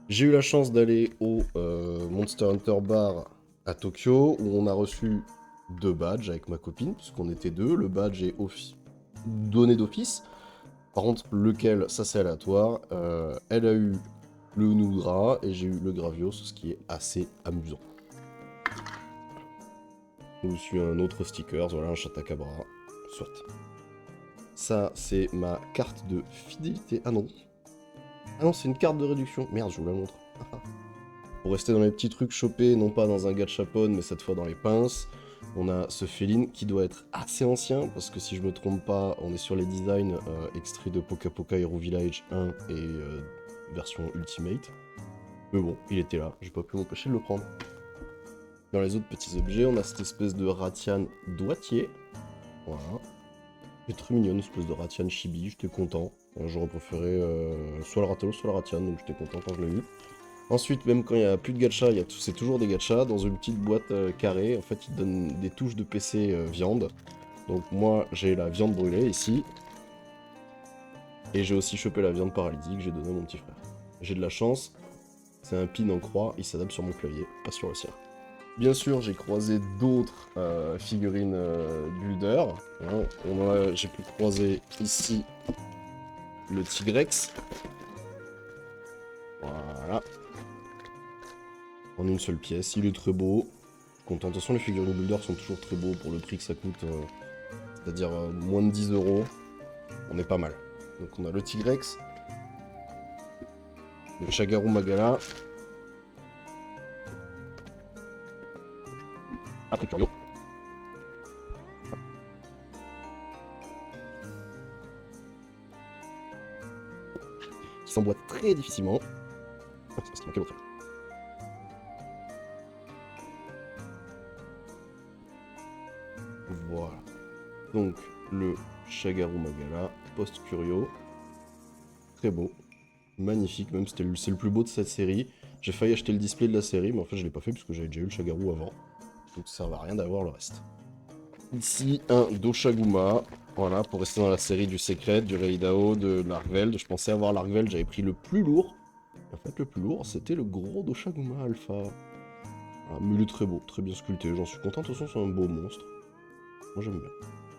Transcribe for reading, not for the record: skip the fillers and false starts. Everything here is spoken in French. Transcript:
J'ai eu la chance d'aller au Monster Hunter Bar à Tokyo, où on a reçu 2 badges avec ma copine, puisqu'on était deux. Le badge est donné d'office. Par contre, lequel, ça c'est aléatoire. Elle a eu le Noudra et j'ai eu le Gravios, ce qui est assez amusant. Je me suis un autre sticker, voilà, un Chatakabra. Soit. Ça, c'est ma carte de fidélité. Ah non. Ah non, c'est une carte de réduction. Merde, je vous la montre. Pour rester dans les petits trucs chopés, non pas dans un gachapon, mais cette fois dans les pinces, on a ce Féline qui doit être assez ancien, parce que si je me trompe pas, on est sur les designs extraits de Poka Poka Hero Village 1 et version Ultimate. Mais bon, il était là, j'ai pas pu m'empêcher de le prendre. Dans les autres petits objets, on a cette espèce de Ratian doigtier. Voilà. Elle est très mignonne, une espèce de Ratian chibi, j'étais content. J'aurais préféré soit le Rathalos, soit le Ratian, donc j'étais content quand je l'ai eu. Ensuite, même quand il n'y a plus de gacha, c'est toujours des gachas. Dans une petite boîte carrée, en fait, ils donnent des touches de PC viande. Donc moi, j'ai la viande brûlée ici. Et j'ai aussi chopé la viande paralytique, j'ai donné à mon petit frère. J'ai de la chance, c'est un pin en croix, il s'adapte sur mon clavier, pas sur le sien. Bien sûr, j'ai croisé d'autres figurines builder. Hein. J'ai pu croiser ici le Tigrex. Voilà. En une seule pièce, il est très beau. Content. De toute façon, les figurines builder sont toujours très beaux pour le prix que ça coûte, c'est-à-dire moins de 10 euros. On est pas mal. Donc on a le Tigrex, le Shagaru Magala. Ah, très curieux. Qui s'emboîte très difficilement. Ah, c'est parce qu'il manquait l'autre. Voilà. Donc le Shagaru Magala, post-curio. Très beau. Magnifique, même c'est le plus beau de cette série. J'ai failli acheter le display de la série, mais en fait je l'ai pas fait puisque j'avais déjà eu le Shagaru avant. Donc ça va rien d'avoir le reste. Ici, un Doshaguma. Voilà, pour rester dans la série du Secret, du Reidao, de l'Argveld. Je pensais avoir l'Argveld, j'avais pris le plus lourd. En fait, le plus lourd, c'était le gros Doshaguma Alpha. Ah, mais il est très beau, très bien sculpté. J'en suis content, de toute façon, c'est un beau monstre. Moi, j'aime bien.